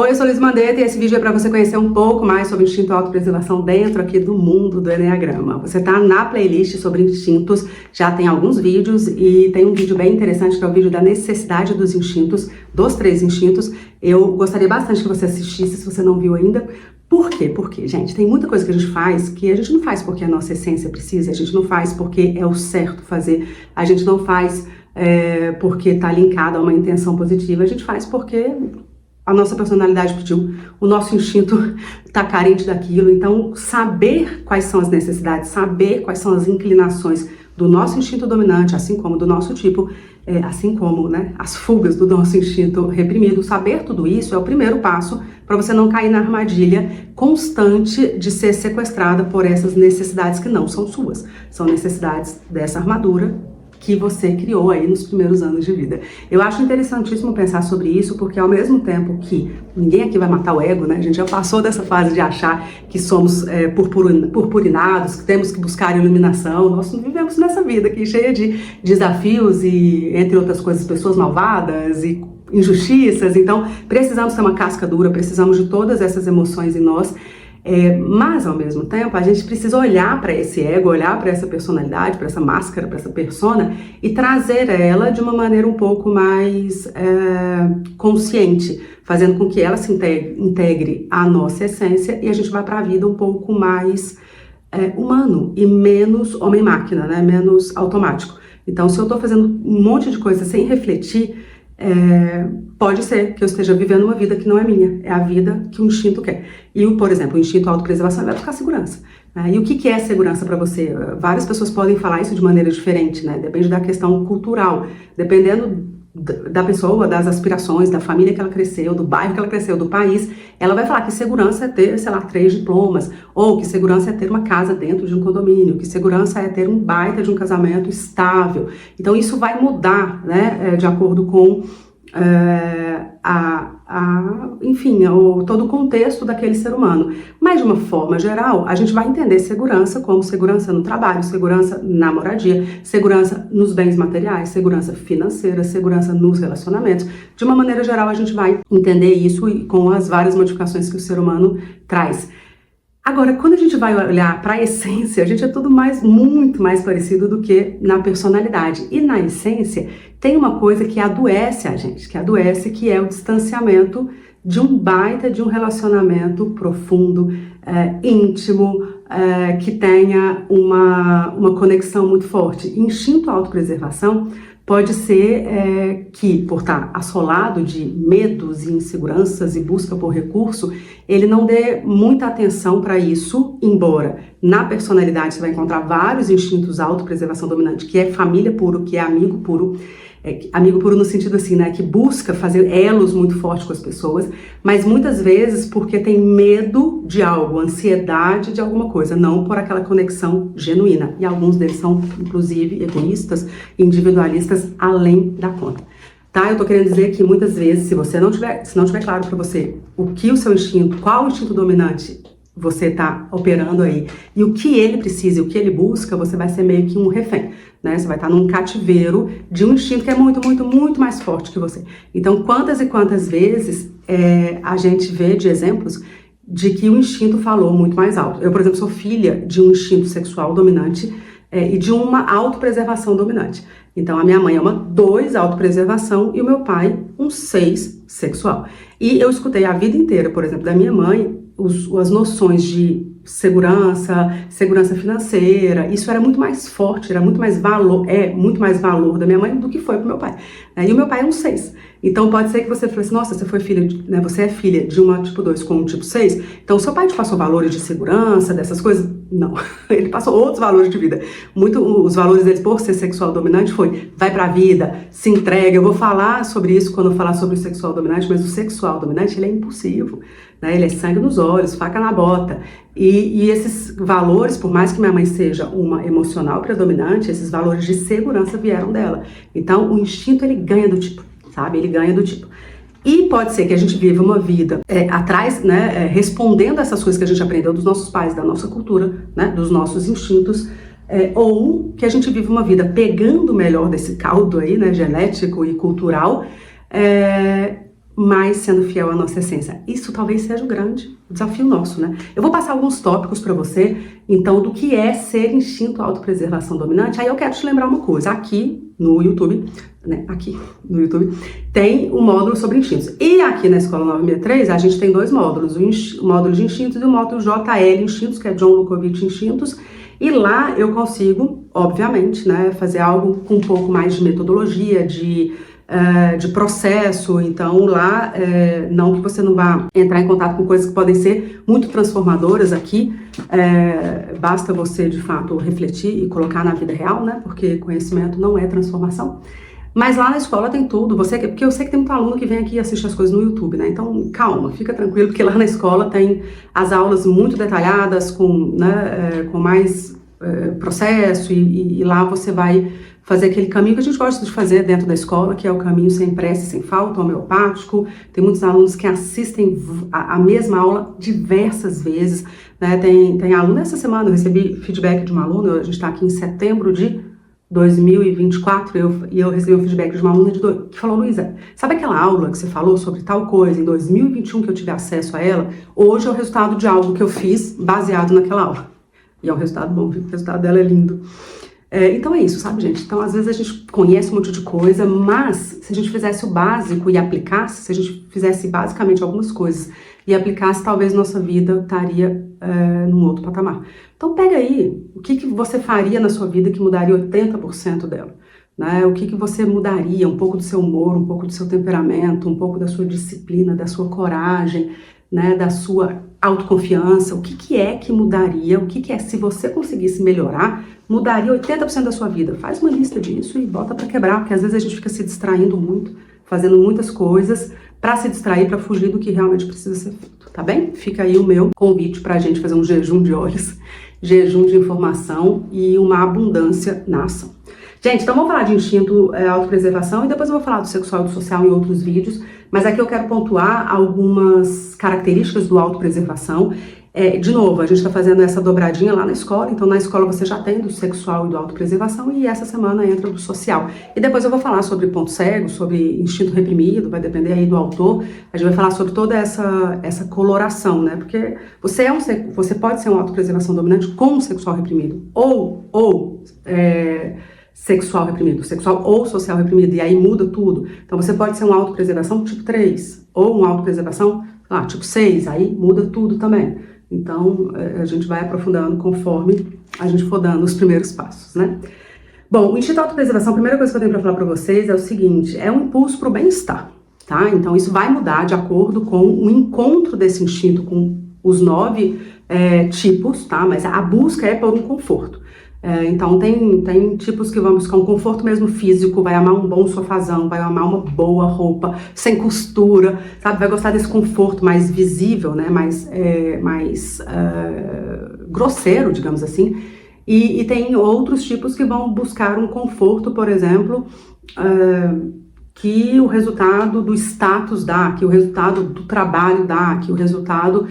Oi, eu sou Liz Mandetta e esse vídeo é para você conhecer um pouco mais sobre instinto e autopreservação dentro aqui do mundo do Enneagrama. Você tá na playlist sobre instintos, já tem alguns vídeos e tem um vídeo bem interessante que é o vídeo da necessidade dos instintos, dos 3 instintos. Eu gostaria bastante que você assistisse se você não viu ainda. Por quê? Porque, gente, tem muita coisa que a gente faz que a gente não faz porque a nossa essência precisa, a gente não faz porque é o certo fazer, a gente não faz porque tá linkado a uma intenção positiva, a gente faz porque a nossa personalidade pediu, o nosso instinto está carente daquilo. Então, saber quais são as necessidades, saber quais são as inclinações do nosso instinto dominante, assim como do nosso tipo, assim como as fugas do nosso instinto reprimido, saber tudo isso é o primeiro passo para você não cair na armadilha constante de ser sequestrada por essas necessidades que não são suas. São necessidades dessa armadura que você criou aí nos primeiros anos de vida. Eu acho interessantíssimo pensar sobre isso, porque ao mesmo tempo que ninguém aqui vai matar o ego, né? A gente já passou dessa fase de achar que somos purpurinados, que temos que buscar iluminação. Nós vivemos nessa vida aqui cheia de desafios e, entre outras coisas, pessoas malvadas e injustiças. Então, precisamos ter uma casca dura, precisamos de todas essas emoções em nós. Mas, ao mesmo tempo, a gente precisa olhar para esse ego, olhar para essa personalidade, para essa máscara, para essa persona e trazer ela de uma maneira um pouco mais consciente, fazendo com que ela se integre à nossa essência e a gente vá para a vida um pouco mais humano e menos homem-máquina, né? Menos automático. Então, se eu estou fazendo um monte de coisa sem refletir, pode ser que eu esteja vivendo uma vida que não é minha, é a vida que o instinto quer. E, por exemplo, o instinto autopreservação vai buscar segurança. E o que é segurança para você? Várias pessoas podem falar isso de maneira diferente, né? Depende da questão cultural, dependendo da pessoa, das aspirações, da família que ela cresceu, do bairro que ela cresceu, do país, ela vai falar que segurança é ter, sei lá, 3 diplomas, ou que segurança é ter uma casa dentro de um condomínio, que segurança é ter um baita de um casamento estável. Então isso vai mudar, né, de acordo com enfim, todo o contexto daquele ser humano. Mas, de uma forma geral, a gente vai entender segurança como segurança no trabalho, segurança na moradia, segurança nos bens materiais, segurança financeira, segurança nos relacionamentos. De uma maneira geral, a gente vai entender isso com as várias modificações que o ser humano traz. Agora, quando a gente vai olhar para a essência, a gente é tudo muito mais parecido do que na personalidade. E na essência, tem uma coisa que adoece a gente, que é o distanciamento de um baita de um relacionamento profundo, íntimo, que tenha uma conexão muito forte. Instinto autopreservação pode ser que, por estar assolado de medos e inseguranças e busca por recurso, ele não dê muita atenção para isso, embora na personalidade você vai encontrar vários instintos autopreservação dominante, que é família puro, que é amigo puro no sentido assim, né, que busca fazer elos muito fortes com as pessoas, mas muitas vezes porque tem medo de algo, ansiedade de alguma coisa, não por aquela conexão genuína. E alguns deles são, inclusive, egoístas, individualistas, além da conta. Tá? Eu tô querendo dizer que muitas vezes, se não tiver claro para você o que o seu instinto, qual o instinto dominante você está operando aí, e o que ele precisa e o que ele busca, você vai ser meio que um refém, né? Você vai estar num cativeiro de um instinto que é muito mais forte que você. Então, quantas e quantas vezes a gente vê de exemplos de que o instinto falou muito mais alto. Eu, por exemplo, sou filha de um instinto sexual dominante e de uma autopreservação dominante. Então, a minha mãe é uma 2 autopreservação e o meu pai um 6 sexual. E eu escutei a vida inteira, por exemplo, da minha mãe, as noções de segurança financeira, isso era muito mais forte, era muito mais valor, muito mais valor da minha mãe do que foi pro meu pai. E o meu pai é um 6. Então pode ser que você fale assim, nossa, você é filha de uma tipo 2 com um tipo 6, então seu pai te passou valores de segurança, dessas coisas? Não, ele passou outros valores de vida. Os valores deles, por ser sexual dominante, foi, vai pra vida, se entrega. Eu vou falar sobre isso quando eu falar sobre o sexual dominante, mas o sexual dominante, ele é impulsivo, né? Ele é sangue nos olhos, faca na bota. E esses valores, por mais que minha mãe seja uma emocional predominante, esses valores de segurança vieram dela. Então, o instinto, ele ganha do tipo, sabe? Ele ganha do tipo. E pode ser que a gente viva uma vida atrás, né, respondendo a essas coisas que a gente aprendeu dos nossos pais, da nossa cultura, né, dos nossos instintos, ou que a gente vive uma vida pegando o melhor desse caldo aí, né, genético e cultural, mas sendo fiel à nossa essência. Isso talvez seja o grande desafio nosso, né? Eu vou passar alguns tópicos para você, então, do que é ser instinto autopreservação dominante. Aí eu quero te lembrar uma coisa, aqui no YouTube, né? Aqui no YouTube, tem um módulo sobre instintos. E aqui na Escola 963, a gente tem dois módulos, o módulo de instintos e o módulo JL Instintos, que é John Lukovic Instintos. E lá eu consigo, obviamente, né, fazer algo com um pouco mais de metodologia, de processo. Então lá, não que você não vá entrar em contato com coisas que podem ser muito transformadoras aqui, basta você de fato refletir e colocar na vida real, né, porque conhecimento não é transformação. Mas lá na escola tem tudo, porque eu sei que tem muito aluno que vem aqui e assiste as coisas no YouTube, né, então calma, fica tranquilo, porque lá na escola tem as aulas muito detalhadas, com mais processo, e lá você vai fazer aquele caminho que a gente gosta de fazer dentro da escola, que é o caminho sem pressa, sem falta, homeopático. Tem muitos alunos que assistem a mesma aula diversas vezes, né? Tem aluno, essa semana eu recebi feedback de uma aluna, a gente está aqui em setembro de 2024, e eu recebi um feedback de uma aluna que falou: Luísa, sabe aquela aula que você falou sobre tal coisa em 2021 que eu tive acesso a ela? Hoje é o resultado de algo que eu fiz baseado naquela aula. E é um resultado bom, viu? O resultado dela é lindo. Então é isso, sabe, gente? Então, às vezes a gente conhece um monte de coisa, mas se a gente fizesse o básico e aplicasse, se a gente fizesse basicamente algumas coisas e aplicasse, talvez nossa vida estaria num outro patamar. Então pega aí, o que você faria na sua vida que mudaria 80% dela? Né? O que você mudaria? Um pouco do seu humor, um pouco do seu temperamento, um pouco da sua disciplina, da sua coragem, né? Da sua autoconfiança. O que é que mudaria? O que é, se você conseguisse melhorar, mudaria 80% da sua vida? Faz uma lista disso e bota pra quebrar, porque às vezes a gente fica se distraindo muito, fazendo muitas coisas pra se distrair, pra fugir do que realmente precisa ser feito, tá bem? Fica aí o meu convite pra gente fazer um jejum de olhos, jejum de informação e uma abundância na ação. Gente, então vamos falar de instinto, autopreservação, e depois eu vou falar do sexual e do social em outros vídeos, mas aqui eu quero pontuar algumas características do autopreservação. De novo, a gente está fazendo essa dobradinha lá na escola, então na escola você já tem do sexual e do autopreservação, e essa semana entra do social. E depois eu vou falar sobre ponto cego, sobre instinto reprimido, vai depender aí do autor, a gente vai falar sobre toda essa coloração, né, porque você pode ser uma autopreservação dominante com um sexual reprimido, ou sexual reprimido, sexual ou social reprimido, e aí muda tudo. Então você pode ser uma autopreservação tipo 3, ou uma autopreservação, tipo 6, aí muda tudo também. Então a gente vai aprofundando conforme a gente for dando os primeiros passos, né? Bom, o instinto autopreservação, a primeira coisa que eu tenho para falar para vocês é o seguinte: é um impulso para o bem-estar, tá? Então isso vai mudar de acordo com o encontro desse instinto com os 9 tipos, tá? Mas a busca é por um conforto. Então tem tipos que vão buscar um conforto mesmo físico, vai amar um bom sofazão, vai amar uma boa roupa, sem costura, sabe? Vai gostar desse conforto mais visível, né? Mais grosseiro, digamos assim. E tem outros tipos que vão buscar um conforto, por exemplo, que o resultado do status dá, que o resultado do trabalho dá, que o resultado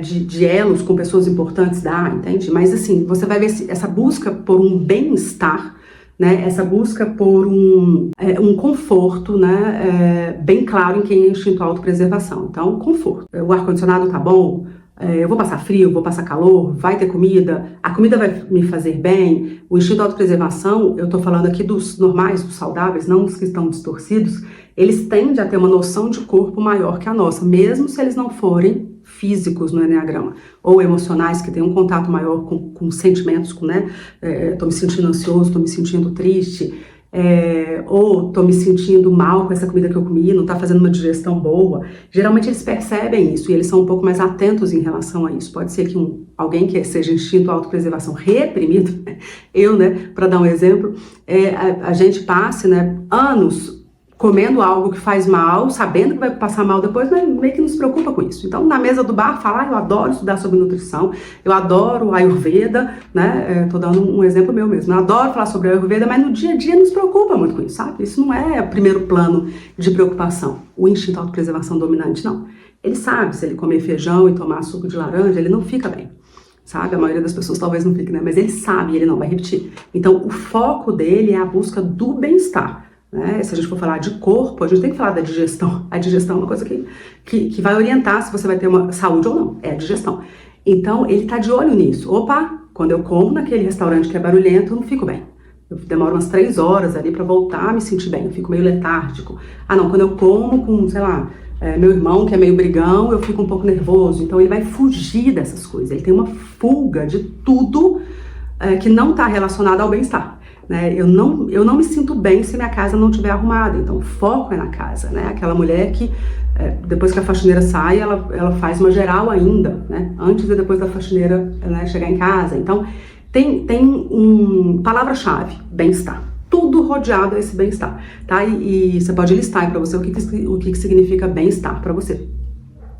de elos com pessoas importantes dá, entende? Mas assim, você vai ver essa busca por um bem-estar, né? Essa busca por um conforto, né? Bem claro em quem é instinto autopreservação. Então, conforto. O ar-condicionado tá bom? Eu vou passar frio, vou passar calor, vai ter comida, a comida vai me fazer bem. O instinto de autopreservação, eu tô falando aqui dos normais, dos saudáveis, não dos que estão distorcidos, eles tendem a ter uma noção de corpo maior que a nossa, mesmo se eles não forem físicos no Eneagrama, ou emocionais, que têm um contato maior com sentimentos, né? Tô me sentindo ansioso, tô me sentindo triste, ou tô me sentindo mal com essa comida que eu comi, não tá fazendo uma digestão boa. Geralmente eles percebem isso e eles são um pouco mais atentos em relação a isso. Pode ser que alguém que seja instinto autopreservação reprimido, eu, né, para dar um exemplo, a gente passe, né, anos comendo algo que faz mal, sabendo que vai passar mal depois, mas meio que não se preocupa com isso. Então, na mesa do bar, fala: eu adoro estudar sobre nutrição, eu adoro Ayurveda, né? Tô dando um exemplo meu mesmo. Eu adoro falar sobre Ayurveda, mas no dia a dia não se preocupa muito com isso, sabe? Isso não é o primeiro plano de preocupação. O instinto de autopreservação dominante, não. Ele sabe, se ele comer feijão e tomar suco de laranja, ele não fica bem. Sabe? A maioria das pessoas talvez não fique, né? Mas ele sabe e ele não vai repetir. Então, o foco dele é a busca do bem-estar. né? Se a gente for falar de corpo, a gente tem que falar da digestão. A digestão é uma coisa que vai orientar se você vai ter uma saúde ou não, é a digestão. Então, ele tá de olho nisso. Opa, quando eu como naquele restaurante que é barulhento, eu não fico bem. Eu demoro umas 3 horas ali pra voltar a me sentir bem, eu fico meio letárgico. Ah não, quando eu como com, sei lá, meu irmão que é meio brigão, eu fico um pouco nervoso. Então ele vai fugir dessas coisas, ele tem uma fuga de tudo que não está relacionado ao bem-estar. Né? Eu não me sinto bem se minha casa não estiver arrumada, então o foco é na casa. Né? Aquela mulher que depois que a faxineira sai, ela faz uma geral ainda, né? Antes e depois da faxineira, né, chegar em casa. Então tem palavra-chave, bem-estar. Tudo rodeado a esse bem-estar, tá? E você pode listar aí pra você o que significa bem-estar pra você.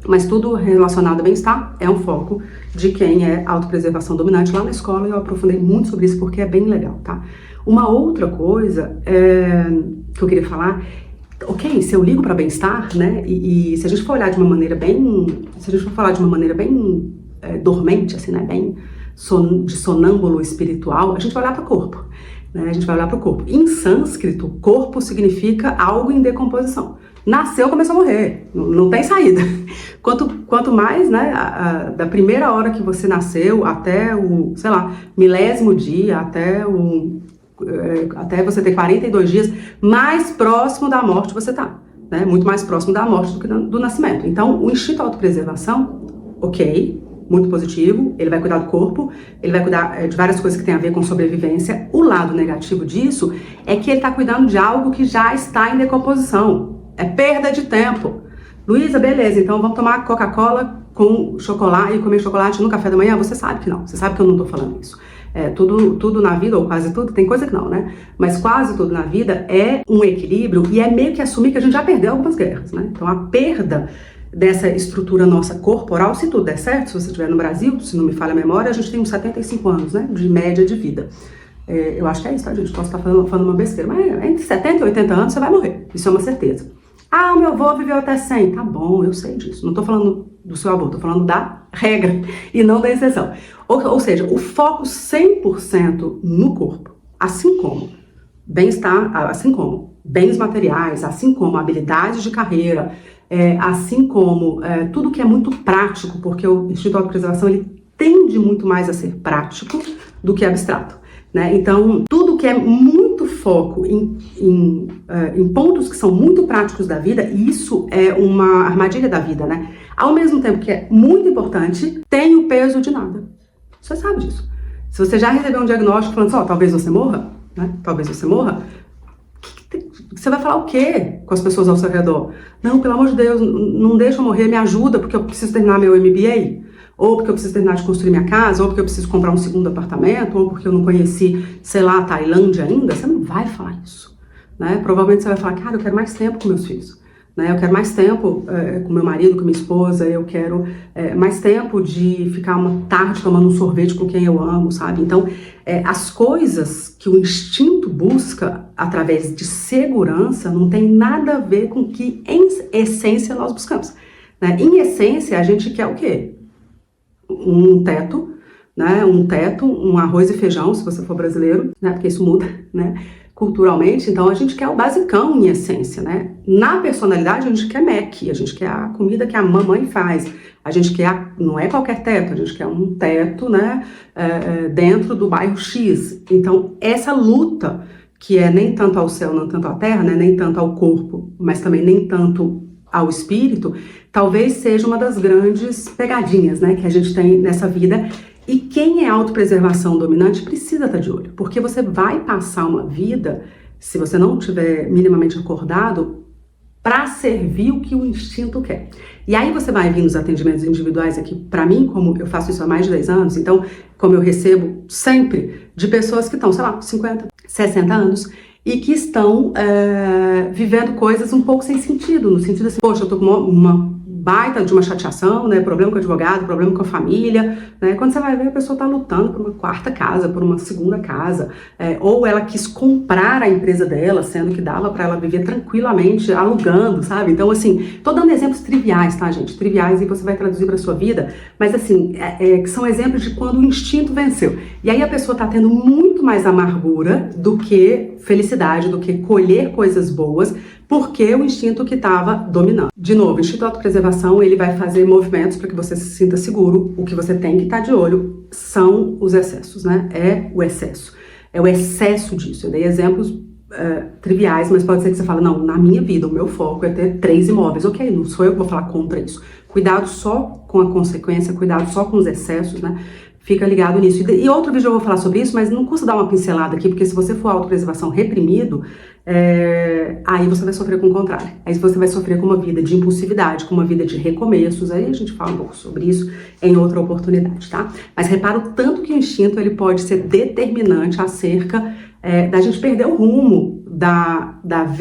Mas tudo relacionado a bem-estar é um foco de quem é autopreservação dominante. Lá na escola eu aprofundei muito sobre isso porque é bem legal, tá? Uma outra coisa que eu queria falar, ok, se eu ligo para bem-estar, né? E se a gente for olhar de uma maneira bem, se a gente for falar de uma maneira bem dormente, assim, né? Bem de sonâmbulo espiritual, a gente vai olhar para o corpo. Né? A gente vai olhar para o corpo. Em sânscrito, corpo significa algo em decomposição. Nasceu, começou a morrer. Não tem saída. Quanto mais, né, da primeira hora que você nasceu até o, sei lá, milésimo dia, até você ter 42 dias, mais próximo da morte você tá. Né? Muito mais próximo da morte do que do nascimento. Então, o instinto de autopreservação, ok, muito positivo, ele vai cuidar do corpo, ele vai cuidar de várias coisas que tem a ver com sobrevivência. O lado negativo disso é que ele está cuidando de algo que já está em decomposição. É perda de tempo. Luísa, beleza, então vamos tomar Coca-Cola com chocolate e comer chocolate no café da manhã? Você sabe que não, você sabe que eu não estou falando isso. Tudo na vida, ou quase tudo, tem coisa que não, né? Mas quase tudo na vida é um equilíbrio e é meio que assumir que a gente já perdeu algumas guerras, né? Então a perda dessa estrutura nossa corporal, se tudo der certo, se você estiver no Brasil, se não me falha a memória, a gente tem uns 75 anos, né, de média de vida. Eu acho que é isso, tá, gente? Posso estar falando uma besteira, mas entre 70 e 80 anos você vai morrer, isso é uma certeza. Ah, o meu avô viveu até 100, tá bom, eu sei disso, não tô falando do seu avô, tô falando da regra e não da exceção. Ou seja, o foco 100% no corpo, assim como bem-estar, assim como bens materiais, assim como habilidades de carreira, assim como tudo que é muito prático, porque o instinto de autopreservação ele tende muito mais a ser prático do que abstrato. Né? Então, tudo que é muito foco em pontos que são muito práticos da vida, isso é uma armadilha da vida, né? Ao mesmo tempo que é muito importante, tem o peso de nada. Você sabe disso. Se você já recebeu um diagnóstico falando assim, talvez você morra, né? Talvez você morra, você vai falar o quê com as pessoas ao seu redor? Não, pelo amor de Deus, não deixa eu morrer, me ajuda, porque eu preciso terminar meu MBA, ou porque eu preciso terminar de construir minha casa, ou porque eu preciso comprar um segundo apartamento, ou porque eu não conheci, sei lá, a Tailândia ainda. Você não vai falar isso. Né? Provavelmente você vai falar, cara, eu quero mais tempo com meus filhos. Né? Eu quero mais tempo com meu marido, com minha esposa, eu quero mais tempo de ficar uma tarde tomando um sorvete com quem eu amo, sabe? Então, as coisas que o instinto busca através de segurança não tem nada a ver com o que, em essência, nós buscamos. Né? Em essência, a gente quer o quê? Um teto, né? Um arroz e feijão, se você for brasileiro, né? Porque isso muda, né? Culturalmente, então a gente quer o basicão em essência, né? Na personalidade a gente quer Mac, a gente quer a comida que a mamãe faz, a gente quer, não é qualquer teto, a gente quer um teto, né? Dentro do bairro X. Então essa luta, que é nem tanto ao céu, não tanto à terra, né? Nem tanto ao corpo, mas também nem tanto ao espírito, talvez seja uma das grandes pegadinhas, né? Que a gente tem nessa vida. E quem é autopreservação dominante precisa estar de olho, porque você vai passar uma vida, se você não estiver minimamente acordado, para servir o que o instinto quer. E aí você vai vir nos atendimentos individuais aqui, para mim, como eu faço isso há mais de 10 anos, então, como eu recebo sempre de pessoas que estão, sei lá, 50, 60 anos, e que estão vivendo coisas um pouco sem sentido, no sentido assim, poxa, eu tô com uma baita de uma chateação, né? Problema com o advogado, problema com a família, né? Quando você vai ver, a pessoa está lutando por uma quarta casa, por uma segunda casa, ou ela quis comprar a empresa dela, sendo que dava para ela viver tranquilamente alugando, sabe? Então, assim, tô dando exemplos triviais, tá, gente? Triviais, e você vai traduzir para sua vida, mas assim, que são exemplos de quando o instinto venceu. E aí a pessoa tá tendo muito mais amargura do que felicidade, do que colher coisas boas, porque o instinto que estava dominando. De novo, o instinto de autopreservação, ele vai fazer movimentos para que você se sinta seguro. O que você tem que estar de olho são os excessos, né? É o excesso. É o excesso disso. Eu dei exemplos triviais, mas pode ser que você fale, não, na minha vida, o meu foco é ter 3 imóveis. Ok, não sou eu que vou falar contra isso. Cuidado só com a consequência, cuidado só com os excessos, né? Fica ligado nisso. E outro vídeo eu vou falar sobre isso, mas não custa dar uma pincelada aqui, porque se você for autopreservação reprimido, aí você vai sofrer com o contrário. Aí você vai sofrer com uma vida de impulsividade, com uma vida de recomeços. Aí a gente fala um pouco sobre isso em outra oportunidade, tá? Mas repara o tanto que o instinto ele pode ser determinante acerca da gente perder o rumo das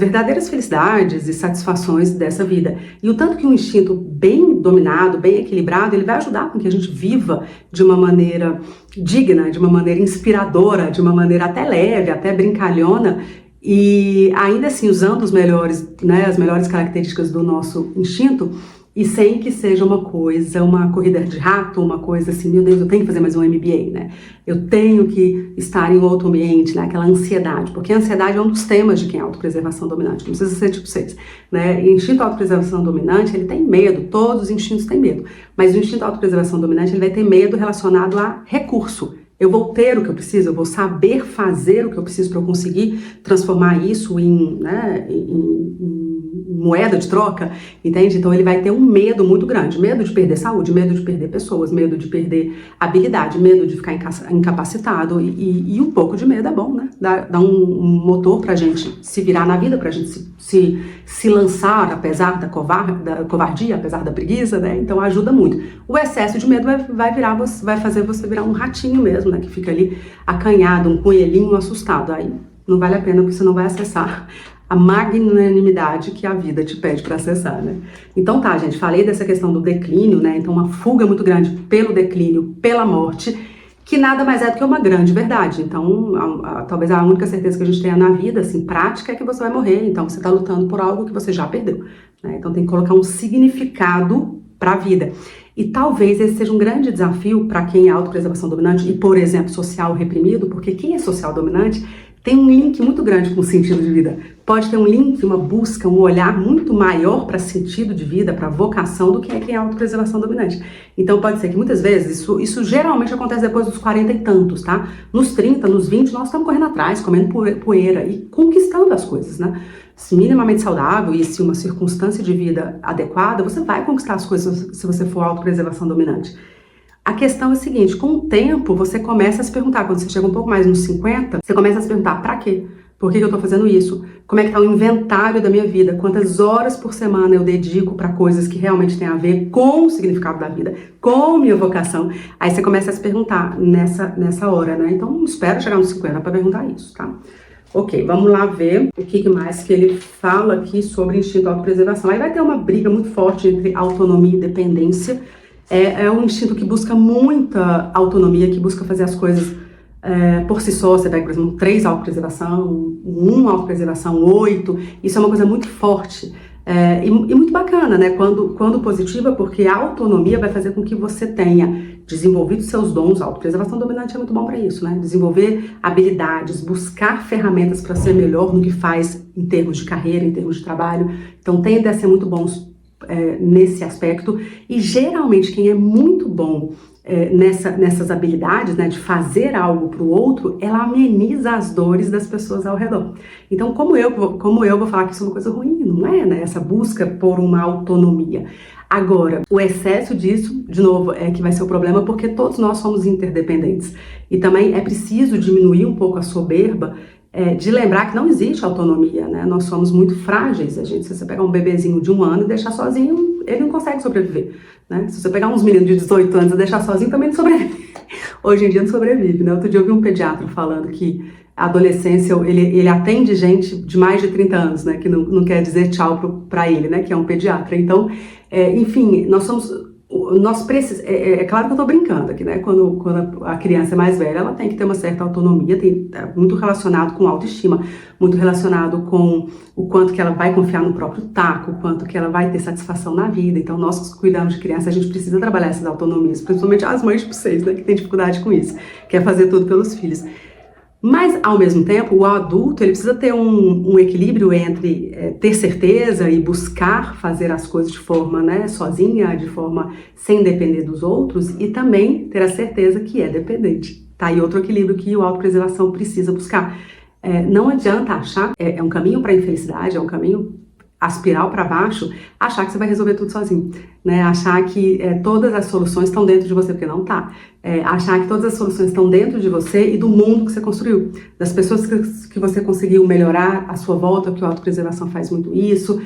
verdadeiras felicidades e satisfações dessa vida. E o tanto que um instinto bem dominado, bem equilibrado, ele vai ajudar com que a gente viva de uma maneira digna, de uma maneira inspiradora, de uma maneira até leve, até brincalhona, e ainda assim usando as melhores características do nosso instinto, e sem que seja uma corrida de rato, uma coisa assim, meu Deus, eu tenho que fazer mais um MBA, né? Eu tenho que estar em outro ambiente, né? Aquela ansiedade, porque a ansiedade é um dos temas de quem é autopreservação dominante, não precisa ser tipo 6, né? E instinto autopreservação dominante, ele tem medo, todos os instintos têm medo, mas o instinto autopreservação dominante, ele vai ter medo relacionado a recurso. Eu vou ter o que eu preciso, eu vou saber fazer o que eu preciso para eu conseguir transformar isso em moeda de troca, entende? Então ele vai ter um medo muito grande, medo de perder saúde, medo de perder pessoas, medo de perder habilidade, medo de ficar incapacitado e um pouco de medo é bom, né? Dá um motor pra gente se virar na vida, pra gente se lançar apesar da covardia, apesar da preguiça, né? Então ajuda muito. O excesso de medo vai fazer você virar um ratinho mesmo, né? Que fica ali acanhado, um coelhinho assustado. Aí não vale a pena porque você não vai acessar a magnanimidade que a vida te pede para acessar, né? Então tá, gente, falei dessa questão do declínio, né? Então uma fuga muito grande pelo declínio, pela morte, que nada mais é do que uma grande verdade. Então, talvez a única certeza que a gente tenha na vida, assim, prática, é que você vai morrer. Então você tá lutando por algo que você já perdeu, né? Então tem que colocar um significado para a vida. E talvez esse seja um grande desafio para quem é autopreservação dominante e, por exemplo, social reprimido, porque quem é social dominante tem um link muito grande com o sentido de vida. Pode ter um link, uma busca, um olhar muito maior para sentido de vida, para vocação, do que quem é autopreservação dominante. Então pode ser que muitas vezes, isso geralmente acontece depois dos 40 e tantos, tá? Nos 30, nos 20, nós estamos correndo atrás, comendo poeira e conquistando as coisas, né? Se minimamente saudável e se uma circunstância de vida adequada, você vai conquistar as coisas se você for autopreservação dominante. A questão é a seguinte, com o tempo você começa a se perguntar, quando você chega um pouco mais nos 50, você começa a se perguntar, pra quê? Por que eu tô fazendo isso? Como é que tá o inventário da minha vida? Quantas horas por semana eu dedico para coisas que realmente têm a ver com o significado da vida, com minha vocação? Aí você começa a se perguntar nessa hora, né? Então não espera chegar nos 50 para perguntar isso, tá? Ok, vamos lá ver o que mais que ele fala aqui sobre instinto de autopreservação. Aí vai ter uma briga muito forte entre autonomia e dependência. É um instinto que busca muita autonomia, que busca fazer as coisas por si só. Você pega, por exemplo, 3 autopreservação, 1 autopreservação, 8. Isso é uma coisa muito forte e muito bacana, né? Quando positiva, porque a autonomia vai fazer com que você tenha desenvolvido seus dons. A autopreservação dominante é muito bom para isso, né? Desenvolver habilidades, buscar ferramentas para ser melhor no que faz em termos de carreira, em termos de trabalho. Então tende a ser muito bons nesse aspecto, e geralmente quem é muito bom nessas habilidades, né, de fazer algo para o outro, ela ameniza as dores das pessoas ao redor. Então, como eu vou falar que isso é uma coisa ruim, não é, né, essa busca por uma autonomia. Agora, o excesso disso, de novo, é que vai ser o problema, porque todos nós somos interdependentes, e também é preciso diminuir um pouco a soberba de lembrar que não existe autonomia, né? Nós somos muito frágeis. Se você pegar um bebezinho de 1 ano e deixar sozinho, ele não consegue sobreviver, né? Se você pegar uns meninos de 18 anos e deixar sozinho, também não sobrevive. Hoje em dia não sobrevive, né? Outro dia eu vi um pediatra falando que a adolescência, ele atende gente de mais de 30 anos, né, que não quer dizer tchau para ele, né, que é um pediatra. Então, enfim, nós precisamos, claro que eu tô brincando aqui, né, quando a criança é mais velha, ela tem que ter uma certa autonomia, muito relacionado com autoestima, muito relacionado com o quanto que ela vai confiar no próprio taco, o quanto que ela vai ter satisfação na vida. Então, nós que cuidamos de criança, a gente precisa trabalhar essas autonomias, principalmente as mães de vocês, né, que tem dificuldade com isso, quer fazer tudo pelos filhos. Mas, ao mesmo tempo, o adulto ele precisa ter um equilíbrio entre ter certeza e buscar fazer as coisas de forma, né, sozinha, de forma sem depender dos outros, e também ter a certeza que é dependente. Tá aí outro equilíbrio que o autopreservação precisa buscar. Não adianta achar, é um caminho para a infelicidade, é um caminho a espiral para baixo, achar que você vai resolver tudo sozinho, né? Achar que todas as soluções estão dentro de você, porque não tá. Achar que todas as soluções estão dentro de você e do mundo que você construiu, das pessoas que você conseguiu melhorar à sua volta, que a autopreservação faz muito isso,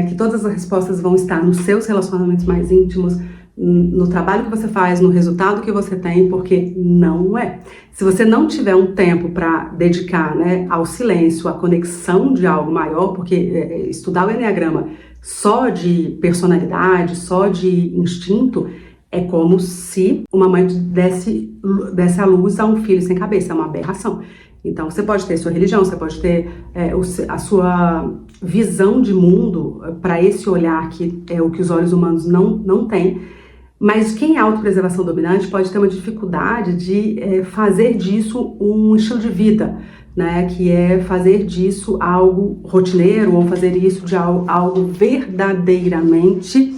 que todas as respostas vão estar nos seus relacionamentos mais íntimos, no trabalho que você faz, no resultado que você tem, porque não é. Se você não tiver um tempo para dedicar, né, ao silêncio, à conexão de algo maior, porque estudar o Enneagrama só de personalidade, só de instinto, é como se uma mãe desse à luz a um filho sem cabeça, é uma aberração. Então, você pode ter sua religião, você pode ter a sua visão de mundo para esse olhar que é o que os olhos humanos não têm. Mas quem é autopreservação dominante pode ter uma dificuldade de fazer disso um estilo de vida, né? Que é fazer disso algo rotineiro ou fazer isso de algo verdadeiramente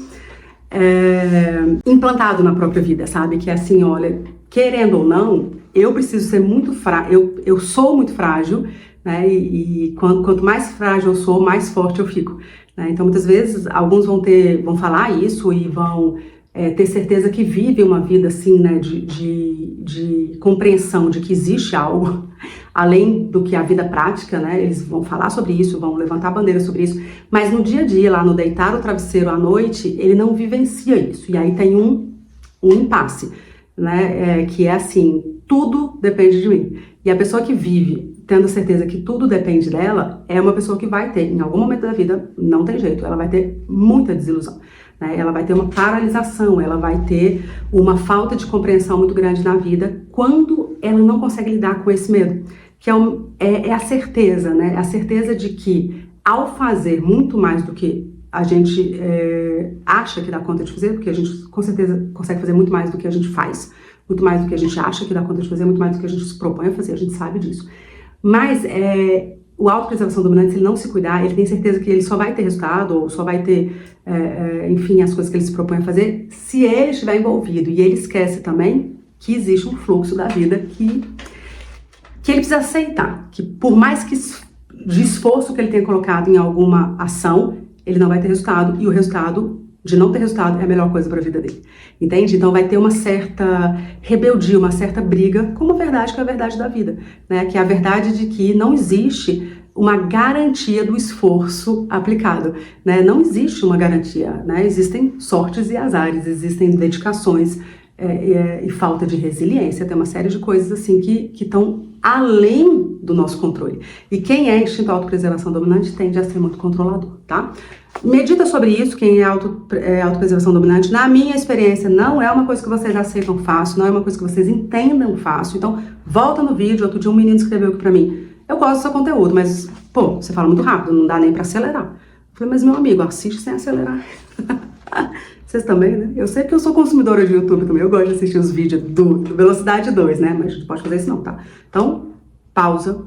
implantado na própria vida, sabe? Que é assim, olha, querendo ou não, eu preciso ser muito frágil, eu sou muito frágil, né? E quanto mais frágil eu sou, mais forte eu fico, né? Então, muitas vezes, alguns vão falar isso e vão ter certeza que vive uma vida assim, né, de compreensão de que existe algo além do que a vida prática, né? Eles vão falar sobre isso, vão levantar a bandeira sobre isso, mas no dia a dia, lá no deitar o travesseiro à noite, ele não vivencia isso, e aí tem um impasse, né? Que é assim, tudo depende de mim. E a pessoa que vive tendo certeza que tudo depende dela, é uma pessoa que vai ter, em algum momento da vida, não tem jeito, ela vai ter muita desilusão, né? Ela vai ter uma paralisação, ela vai ter uma falta de compreensão muito grande na vida quando ela não consegue lidar com esse medo, que é a certeza, né? A certeza de que ao fazer muito mais do que a gente acha que dá conta de fazer, porque a gente com certeza consegue fazer muito mais do que a gente faz, muito mais do que a gente acha que dá conta de fazer, muito mais do que a gente se propõe a fazer, a gente sabe disso. Mas o autopreservação dominante, se ele não se cuidar, ele tem certeza que ele só vai ter resultado, ou só vai ter, enfim, as coisas que ele se propõe a fazer, se ele estiver envolvido. E ele esquece também que existe um fluxo da vida que ele precisa aceitar, que por mais que de esforço que ele tenha colocado em alguma ação, ele não vai ter resultado, e o resultado de não ter resultado é a melhor coisa para a vida dele, entende? Então vai ter uma certa rebeldia, uma certa briga com uma verdade que é a verdade da vida, né? Que é a verdade de que não existe uma garantia do esforço aplicado, né? Não existe uma garantia, né? Existem sortes e azares, existem dedicações e falta de resiliência, tem uma série de coisas assim que estão além do nosso controle. E quem é instinto autopreservação dominante tende a ser muito controlador, tá? Medita sobre isso, quem é autopreservação dominante. Na minha experiência, não é uma coisa que vocês aceitam fácil, não é uma coisa que vocês entendam fácil. Então, volta no vídeo. Outro dia um menino escreveu aqui pra mim: eu gosto do seu conteúdo, mas, pô, você fala muito rápido, não dá nem pra acelerar. Eu falei, mas meu amigo, assiste sem acelerar. Vocês também, né? Eu sei que eu sou consumidora de YouTube também, eu gosto de assistir os vídeos do Velocidade 2, né? Mas não pode fazer isso não, tá? Então, pausa,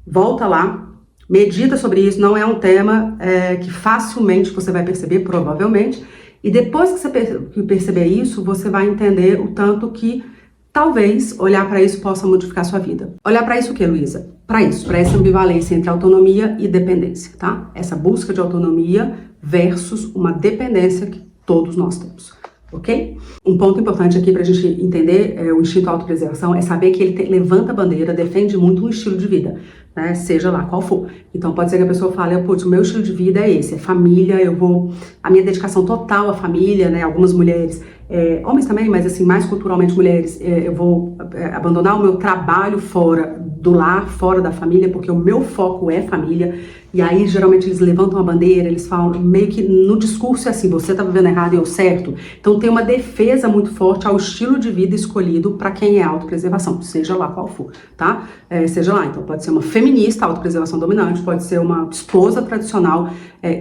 volta lá, medita sobre isso, não é um tema que facilmente você vai perceber, provavelmente, e depois que você perceber isso, você vai entender o tanto que talvez olhar para isso possa modificar sua vida. Olhar para isso o que, Luísa? Para isso, para essa ambivalência entre autonomia e dependência, tá? Essa busca de autonomia versus uma dependência que todos nós temos, ok? Um ponto importante aqui pra gente entender o instinto autopreservação é saber que ele levanta a bandeira, defende muito um estilo de vida, né? Seja lá qual for. Então pode ser que a pessoa fale, putz, o meu estilo de vida é esse, é família, a minha dedicação total à família, né? Algumas mulheres, homens também, mas assim, mais culturalmente mulheres, eu vou abandonar o meu trabalho fora do lar, fora da família, porque o meu foco é família. E aí, geralmente, eles levantam a bandeira, eles falam, meio que no discurso é assim, você tá vivendo errado e eu certo. Então, tem uma defesa muito forte ao estilo de vida escolhido para quem é autopreservação, seja lá qual for, tá? Seja lá, então pode ser uma feminista, autopreservação dominante, pode ser uma esposa tradicional.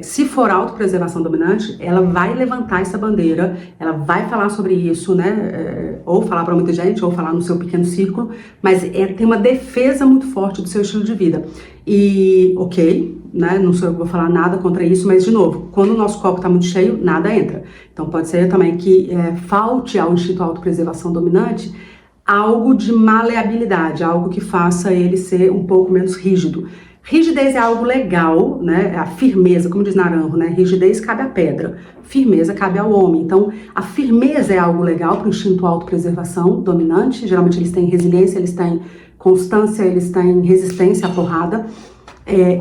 Se for autopreservação dominante, ela vai levantar essa bandeira, ela vai falar sobre isso, né? Ou falar para muita gente, ou falar no seu pequeno círculo, mas tem uma defesa muito forte do seu estilo de vida. E, ok, né? Não sou eu que vou falar nada contra isso, mas, de novo, quando o nosso copo está muito cheio, nada entra. Então, pode ser também que falte ao instinto autopreservação dominante algo de maleabilidade, algo que faça ele ser um pouco menos rígido. Rigidez é algo legal, né? A firmeza, como diz Naranjo, né? Rigidez cabe à pedra, firmeza cabe ao homem. Então, a firmeza é algo legal para o instinto autopreservação dominante. Geralmente eles têm resiliência, eles têm constância, eles têm resistência à porrada.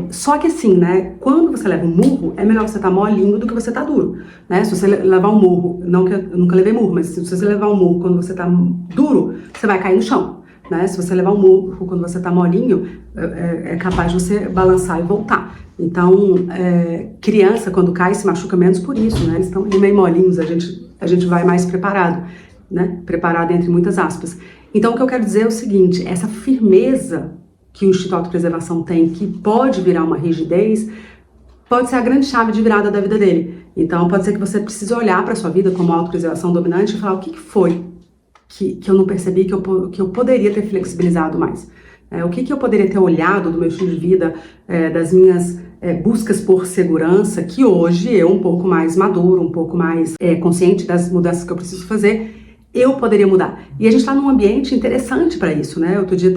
Só que assim, né? Quando você leva um murro, é melhor você estar molinho do que você estar duro, né? Se você levar um murro, não que eu nunca levei murro, mas se você levar um murro quando você está duro, você vai cair no chão. Né? Se você levar um murro quando você está molinho, é capaz de você balançar e voltar. Então, criança, quando cai, se machuca menos por isso, né? Eles estão meio molinhos, a gente vai mais preparado, né? Preparado entre muitas aspas. Então, o que eu quero dizer é o seguinte, essa firmeza que o instinto de autopreservação tem, que pode virar uma rigidez, pode ser a grande chave de virada da vida dele. Então, pode ser que você precise olhar para a sua vida como autopreservação dominante e falar o que foi que eu não percebi, que eu poderia ter flexibilizado mais. O que eu poderia ter olhado do meu estilo de vida, das minhas buscas por segurança, que hoje eu, um pouco mais maduro, um pouco mais consciente das mudanças que eu preciso fazer, eu poderia mudar. E a gente está num ambiente interessante para isso, né? Outro dia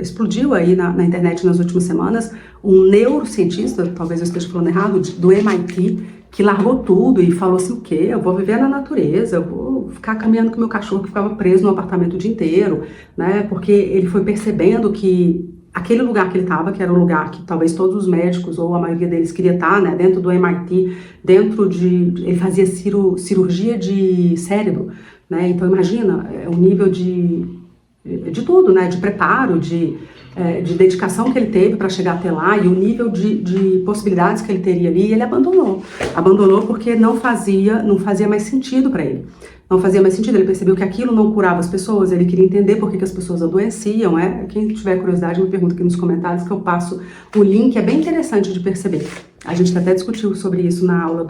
explodiu aí na internet nas últimas semanas um neurocientista, talvez eu esteja falando errado, do MIT, que largou tudo e falou assim, o quê? Eu vou viver na natureza, eu vou ficar caminhando com o meu cachorro que ficava preso no apartamento o dia inteiro, né? Porque ele foi percebendo que aquele lugar que ele estava, que era o lugar que talvez todos os médicos, ou a maioria deles queria estar, né? Dentro do MIT, ele fazia cirurgia de cérebro, né? Então imagina o nível de tudo, né? De preparo, de dedicação que ele teve para chegar até lá e o nível de possibilidades que ele teria ali, e ele abandonou porque não fazia mais sentido para ele. Não fazia mais sentido, ele percebeu que aquilo não curava as pessoas, ele queria entender por que as pessoas adoeciam, Quem tiver curiosidade me pergunta aqui nos comentários que eu passo o link, é bem interessante de perceber. A gente até discutiu sobre isso na aula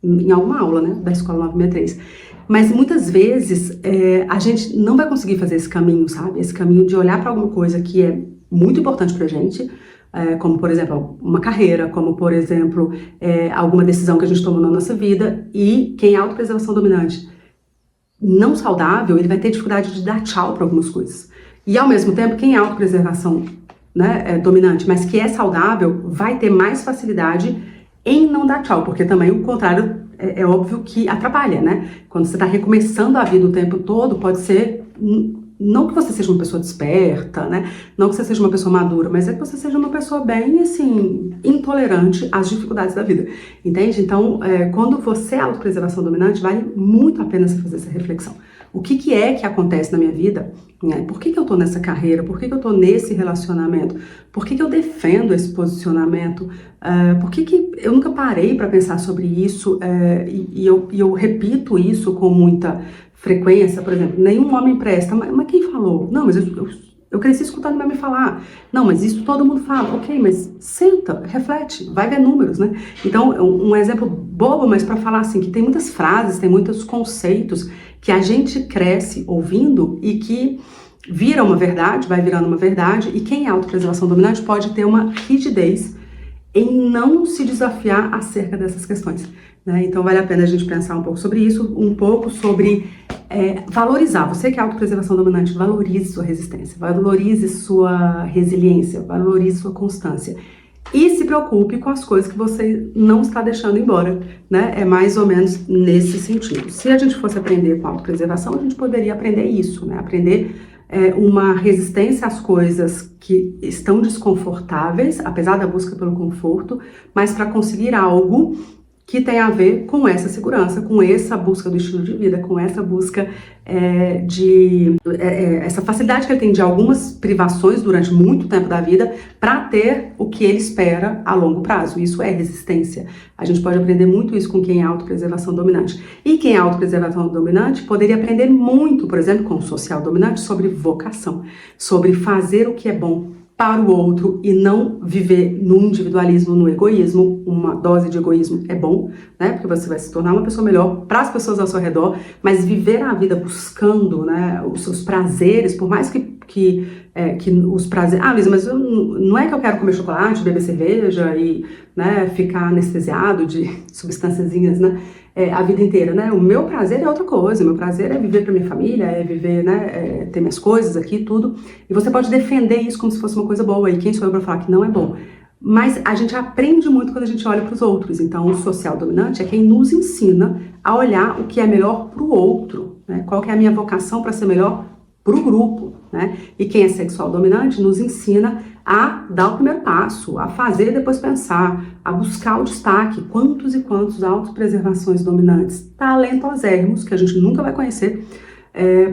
em alguma aula, né, da Escola 963. Mas muitas vezes a gente não vai conseguir fazer esse caminho, sabe? Esse caminho de olhar para alguma coisa que é muito importante pra gente, como por exemplo uma carreira, como por exemplo alguma decisão que a gente tomou na nossa vida, e quem é autopreservação dominante não saudável, ele vai ter dificuldade de dar tchau para algumas coisas. E ao mesmo tempo, quem é autopreservação, né, dominante, mas que é saudável, vai ter mais facilidade em não dar tchau, porque também o contrário é óbvio que atrapalha, né? Quando você está recomeçando a vida o tempo todo, pode ser, não que você seja uma pessoa desperta, né? Não que você seja uma pessoa madura, mas é que você seja uma pessoa bem, assim, intolerante às dificuldades da vida, entende? Então, quando você é autopreservação dominante, vale muito a pena você fazer essa reflexão. O que é que acontece na minha vida? Né? Por que eu tô nessa carreira? Por que eu tô nesse relacionamento? Por que eu defendo esse posicionamento? Por que eu nunca parei para pensar sobre isso? E eu repito isso com muita frequência, por exemplo, nenhum homem presta, mas quem falou? Não, mas eu cresci escutando minha mãe falar. Não, mas isso todo mundo fala. Ok, mas senta, reflete, vai ver números, né? Então, um exemplo bobo, mas para falar assim, que tem muitas frases, tem muitos conceitos que a gente cresce ouvindo e que vira uma verdade, vai virando uma verdade, e quem é autopreservação dominante pode ter uma rigidez em não se desafiar acerca dessas questões, né? Então vale a pena a gente pensar um pouco sobre isso, um pouco sobre valorizar. Você que é autopreservação dominante, valorize sua resistência, valorize sua resiliência, valorize sua constância. E se preocupe com as coisas que você não está deixando embora, né? É mais ou menos nesse sentido. Se a gente fosse aprender com autopreservação, a gente poderia aprender isso, né? Aprender uma resistência às coisas que estão desconfortáveis, apesar da busca pelo conforto, mas para conseguir algo que tem a ver com essa segurança, com essa busca do estilo de vida, com essa busca essa facilidade que ele tem de algumas privações durante muito tempo da vida para ter o que ele espera a longo prazo. Isso é resistência. A gente pode aprender muito isso com quem é autopreservação dominante. E quem é autopreservação dominante poderia aprender muito, por exemplo, com o social dominante, sobre vocação, sobre fazer o que é bom para o outro e não viver no individualismo, no egoísmo. Uma dose de egoísmo é bom, né? Porque você vai se tornar uma pessoa melhor para as pessoas ao seu redor, mas viver a vida buscando, né, os seus prazeres, por mais que os prazeres... Ah, Luísa, mas não é que eu quero comer chocolate, beber cerveja e, né, ficar anestesiado de substânciazinhas, né? A vida inteira, né? O meu prazer é outra coisa, o meu prazer é viver para minha família, é viver, né, ter minhas coisas aqui, tudo. E você pode defender isso como se fosse uma coisa boa, e quem sou eu para falar que não é bom? Mas a gente aprende muito quando a gente olha para os outros, então o social dominante é quem nos ensina a olhar o que é melhor para o outro, né? Qual que é a minha vocação para ser melhor para o grupo, né? E quem é sexual dominante nos ensina a dar o primeiro passo, a fazer e depois pensar, a buscar o destaque. Quantos e quantos autopreservações dominantes talentosérrimos que a gente nunca vai conhecer,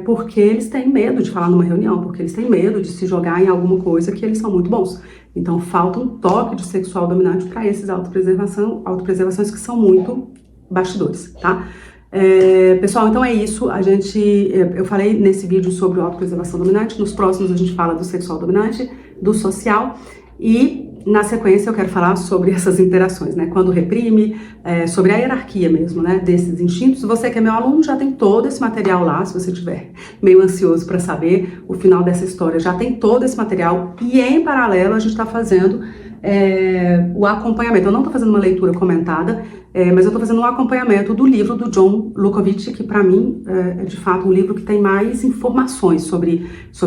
porque eles têm medo de falar numa reunião, porque eles têm medo de se jogar em alguma coisa que eles são muito bons. Então falta um toque de sexual dominante para esses autopreservações que são muito bastidores, tá? Pessoal, então é isso. Eu falei nesse vídeo sobre autopreservação dominante. Nos próximos a gente fala do sexual dominante, do social, e na sequência eu quero falar sobre essas interações, né? Quando reprime, sobre a hierarquia mesmo, né, desses instintos. Você que é meu aluno já tem todo esse material lá, se você estiver meio ansioso para saber o final dessa história, já tem todo esse material, e em paralelo a gente está fazendo o acompanhamento. Eu não estou fazendo uma leitura comentada, mas eu estou fazendo um acompanhamento do livro do John Lukovic, que para mim é de fato um livro que tem mais informações sobre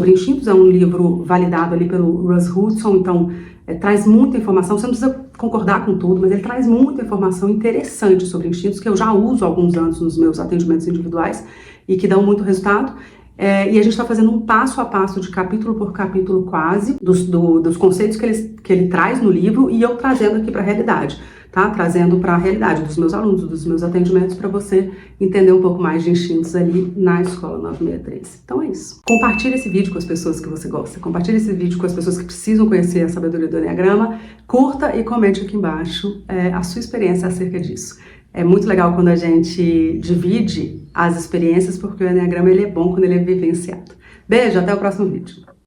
instintos. É um livro validado ali pelo Russ Hudson, então traz muita informação. Você não precisa concordar com tudo, mas ele traz muita informação interessante sobre instintos, que eu já uso há alguns anos nos meus atendimentos individuais e que dão muito resultado. E a gente está fazendo um passo a passo, de capítulo por capítulo quase, dos conceitos que ele traz no livro, e eu trazendo aqui para a realidade, tá? Trazendo para a realidade dos meus alunos, dos meus atendimentos, para você entender um pouco mais de instintos ali na Escola 963. Então é isso. Compartilhe esse vídeo com as pessoas que você gosta, compartilhe esse vídeo com as pessoas que precisam conhecer a sabedoria do Enneagrama, curta e comente aqui embaixo a sua experiência acerca disso. É muito legal quando a gente divide as experiências, porque o Enneagrama ele é bom quando ele é vivenciado. Beijo, até o próximo vídeo.